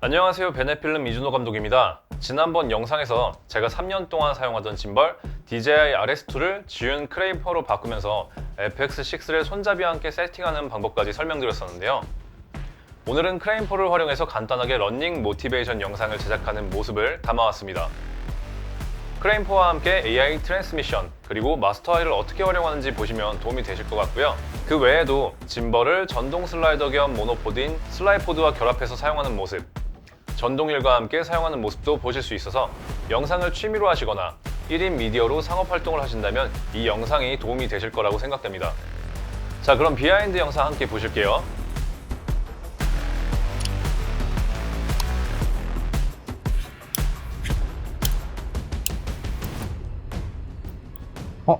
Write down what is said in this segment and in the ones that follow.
안녕하세요. 베네필름 이준호 감독입니다. 지난번 영상에서 제가 3년 동안 사용하던 짐벌 DJI RS2를 지운 크레인4로 바꾸면서 FX6를 손잡이와 함께 세팅하는 방법까지 설명드렸었는데요. 오늘은 크레인4를 활용해서 간단하게 러닝 모티베이션 영상을 제작하는 모습을 담아왔습니다. 크레인4와 함께 AI 트랜스미션 그리고 마스터아이를 어떻게 활용하는지 보시면 도움이 되실 것 같고요. 그 외에도 짐벌을 전동 슬라이더 겸 모노포드인 슬라이포드와 결합해서 사용하는 모습, 전동휠과 함께 사용하는 모습도 보실 수 있어서 영상을 취미로 하시거나 1인 미디어로 상업활동을 하신다면 이 영상이 도움이 되실 거라고 생각됩니다. 자, 그럼 비하인드 영상 함께 보실게요.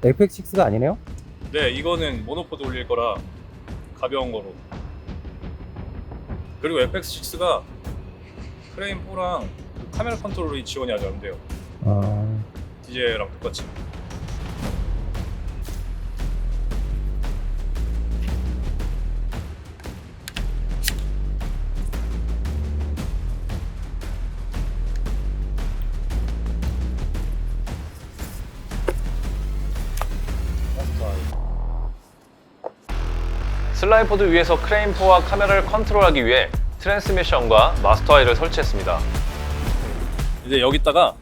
FX6가 아니네요? 네, 이거는 모노포드 올릴 거라 가벼운 거로. 그리고 FX6가 크레인4랑 카메라 컨트롤이 지원이 아직 안 돼요. DJI랑 똑같이. 슬라이포드 위에서 크레인4와 카메라를 컨트롤하기 위해 트랜스미션과 마스터아이를 설치했습니다. 이제 여기다가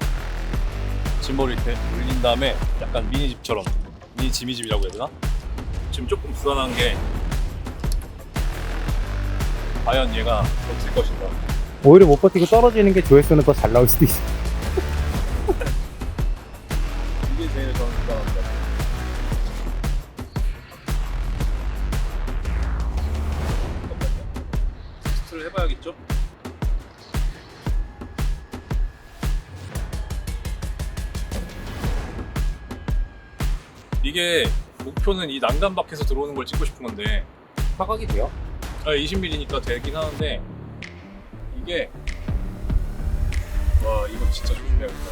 짐벌을 이렇게 올린 다음에 약간 미니집처럼, 미니 지미집이라고 해야 되나? 지금 조금 불안한 게 과연 얘가 버틸 것인가. 오히려 못 버티고 떨어지는 게 조회수는 더 잘 나올 수도 있어. 이게 제일 저는 불안합니다. 테스트를 해봐야겠죠? 이게 목표는 이 난간 밖에서 들어오는 걸 찍고 싶은 건데 사각이 돼요? 20mm니까 되긴 하는데 이게 와 이거 진짜 조심해야겠다.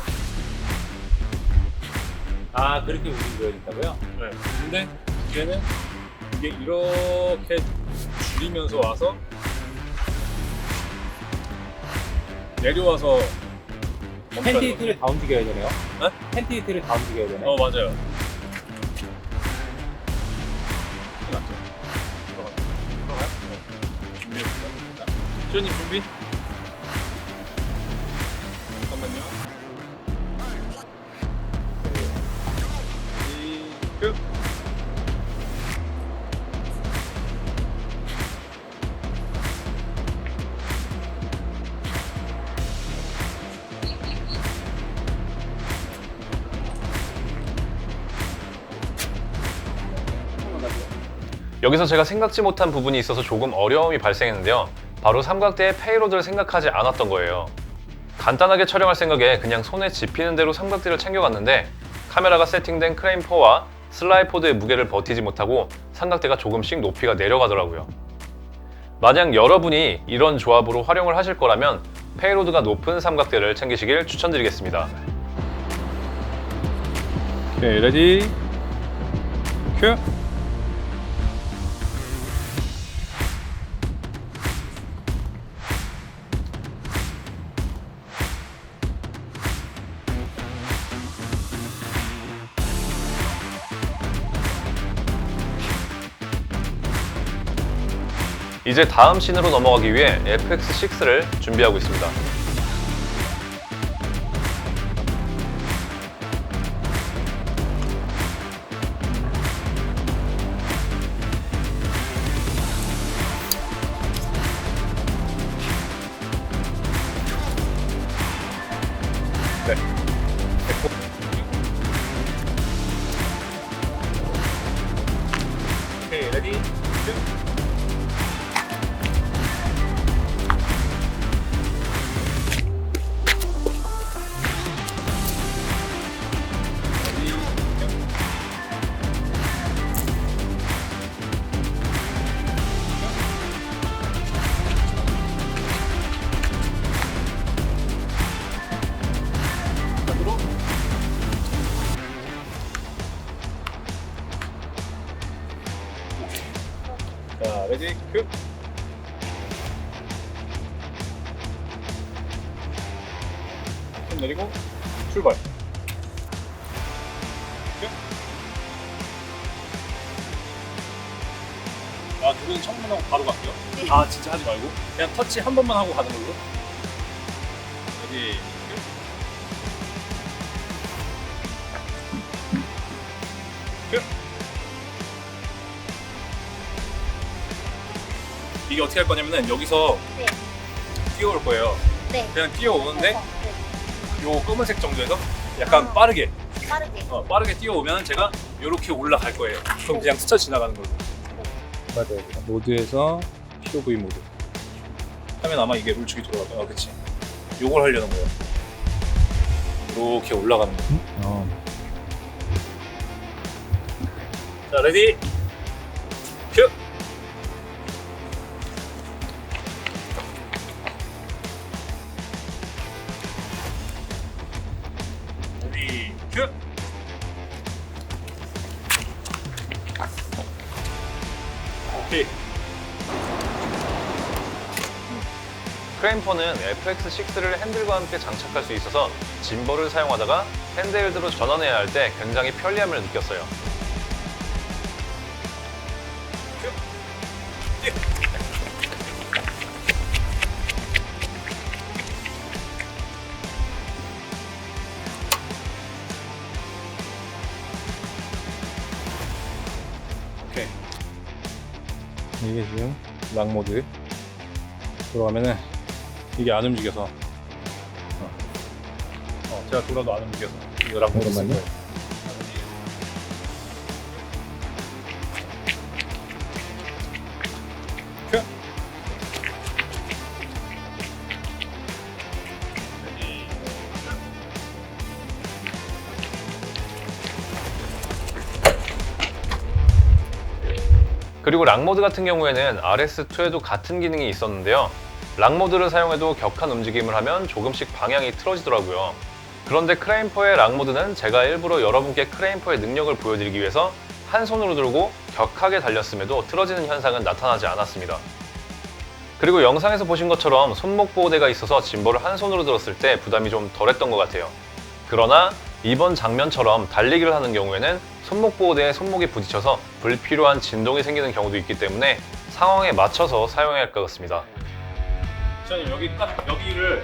아, 그렇게 움직여야 된다고요? 네. 근데 이제는 이게 이렇게 줄이면서 와서 내려와서 멈춰야 팬티 히트를 다 움직여야 되네요? 네? 팬티 히트를 다 움직여야 되네. 맞아요. 이게 맞죠? 들어가요? 네. 준비해볼게요. 시원님 준비? 잠깐만요. 끝. 여기서 제가 생각지 못한 부분이 있어서 조금 어려움이 발생했는데요. 바로 삼각대의 페이로드를 생각하지 않았던 거예요. 간단하게 촬영할 생각에 그냥 손에 집히는 대로 삼각대를 챙겨갔는데 카메라가 세팅된 크레인4와 슬라이포드의 무게를 버티지 못하고 삼각대가 조금씩 높이가 내려가더라고요. 만약 여러분이 이런 조합으로 활용을 하실 거라면 페이로드가 높은 삼각대를 챙기시길 추천드리겠습니다. 오케이, 레디. 큐. 이제 다음 씬으로 넘어가기 위해 FX6를 준비하고 있습니다. 네. 오케이, 레디. 큐. 자, 레디 큐. 내리고 출발. 아, 두 분은 청문하고 바로 갈게요. 아, 진짜 하지 말고 그냥 터치 한 번만 하고 가는 걸로. 여기 이게 어떻게 할 거냐면은 여기서 네. 뛰어올 거예요. 네. 그냥 뛰어오는데 네. 요 검은색 정도에서 약간 아. 빠르게 빠르게. 빠르게 뛰어오면 제가 요렇게 올라갈 거예요. 그럼 그냥 스쳐 지나가는 걸로. 맞아요. 모드에서 POV 모드 하면 아마 이게 룰축이 돌아갈 거야. 그치? 요걸 하려는 거예요. 이렇게 올라가는 거. 자, 레디 큐. 레디 큐. 오케이. 크레인포는 FX6를 핸들과 함께 장착할 수 있어서 짐벌을 사용하다가 핸드헬드로 전환해야 할 때 굉장히 편리함을 느꼈어요. 오케이. 이게 지금 락 모드 들어가면은 이게 안 움직여서 제가 돌아도 안 움직여서 이거 락 모드 쓸 잠깐만요. 거예요. 큐. 그리고 락모드 같은 경우에는 RS2에도 같은 기능이 있었는데요. 락모드를 사용해도 격한 움직임을 하면 조금씩 방향이 틀어지더라고요. 그런데 크레인포의 락모드는 제가 일부러 여러분께 크레인포의 능력을 보여드리기 위해서 한 손으로 들고 격하게 달렸음에도 틀어지는 현상은 나타나지 않았습니다. 그리고 영상에서 보신 것처럼 손목 보호대가 있어서 짐벌을 한 손으로 들었을 때 부담이 좀 덜했던 것 같아요. 그러나 이번 장면처럼 달리기를 하는 경우에는 손목 보호대에 손목이 부딪혀서 불필요한 진동이 생기는 경우도 있기 때문에 상황에 맞춰서 사용해야 할 것 같습니다. 시장님 여기 딱 여기를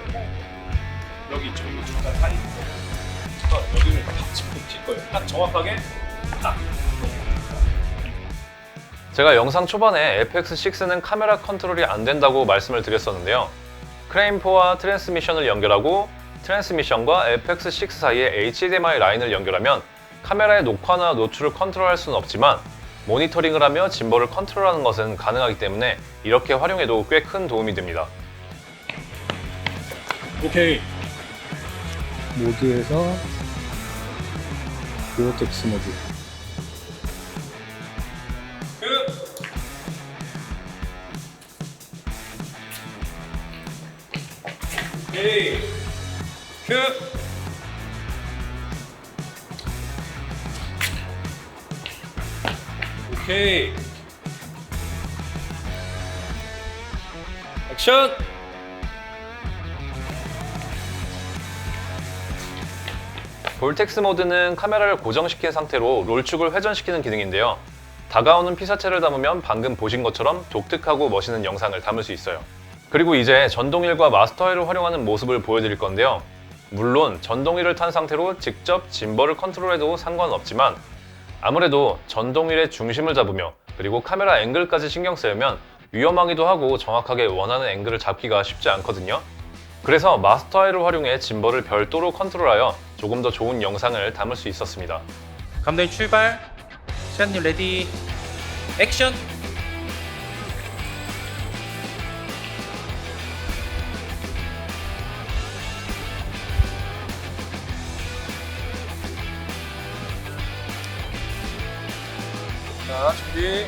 여기 중간 사이 여기를 딱 짚고 칠 거예요. 딱 정확하게 딱. 제가 영상 초반에 FX6는 카메라 컨트롤이 안 된다고 말씀을 드렸었는데요. 크레인포와 트랜스미션을 연결하고 트랜스미션과 FX6 사이에 HDMI 라인을 연결하면 카메라의 녹화나 노출을 컨트롤할 수는 없지만 모니터링을 하며 짐벌을 컨트롤하는 것은 가능하기 때문에 이렇게 활용해도 꽤 큰 도움이 됩니다. 오케이. 모드에서 뷰어텍스 모드. 오케이. 큐. 오케이. 액션. 볼텍스 모드는 카메라를 고정시킨 상태로 롤축을 회전시키는 기능인데요. 다가오는 피사체를 담으면 방금 보신 것처럼 독특하고 멋있는 영상을 담을 수 있어요. 그리고 이제 전동휠과 마스터휠을 활용하는 모습을 보여드릴 건데요. 물론 전동휠을 탄 상태로 직접 짐벌을 컨트롤해도 상관없지만 아무래도 전동휠의 중심을 잡으며 그리고 카메라 앵글까지 신경 쓰려면 위험하기도 하고 정확하게 원하는 앵글을 잡기가 쉽지 않거든요. 그래서 마스터휠을 활용해 짐벌을 별도로 컨트롤하여 조금 더 좋은 영상을 담을 수 있었습니다. 감독님 출발. 시안님 레디. 액션. 자, 준비.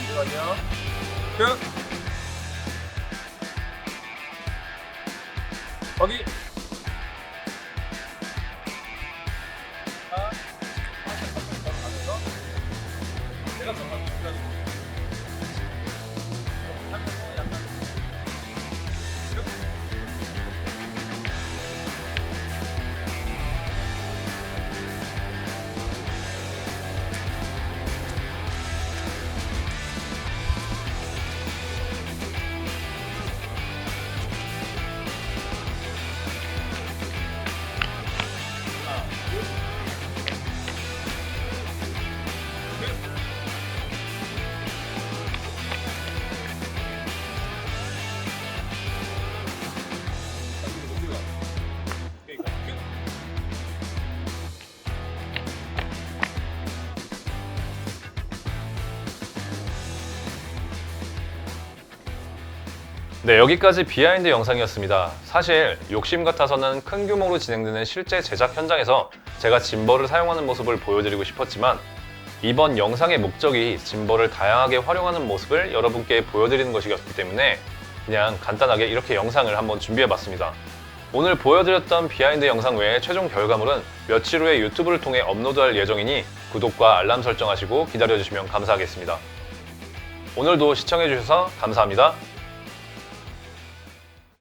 잠시만요. 큐. 거기. 자, 가면서 내가 정말 준비하는 거. 하면서 약간 큐. 네, 여기까지 비하인드 영상이었습니다. 사실 욕심 같아서는 큰 규모로 진행되는 실제 제작 현장에서 제가 짐벌을 사용하는 모습을 보여드리고 싶었지만 이번 영상의 목적이 짐벌을 다양하게 활용하는 모습을 여러분께 보여드리는 것이었기 때문에 그냥 간단하게 이렇게 영상을 한번 준비해봤습니다. 오늘 보여드렸던 비하인드 영상 외에 최종 결과물은 며칠 후에 유튜브를 통해 업로드할 예정이니 구독과 알람 설정하시고 기다려주시면 감사하겠습니다. 오늘도 시청해주셔서 감사합니다.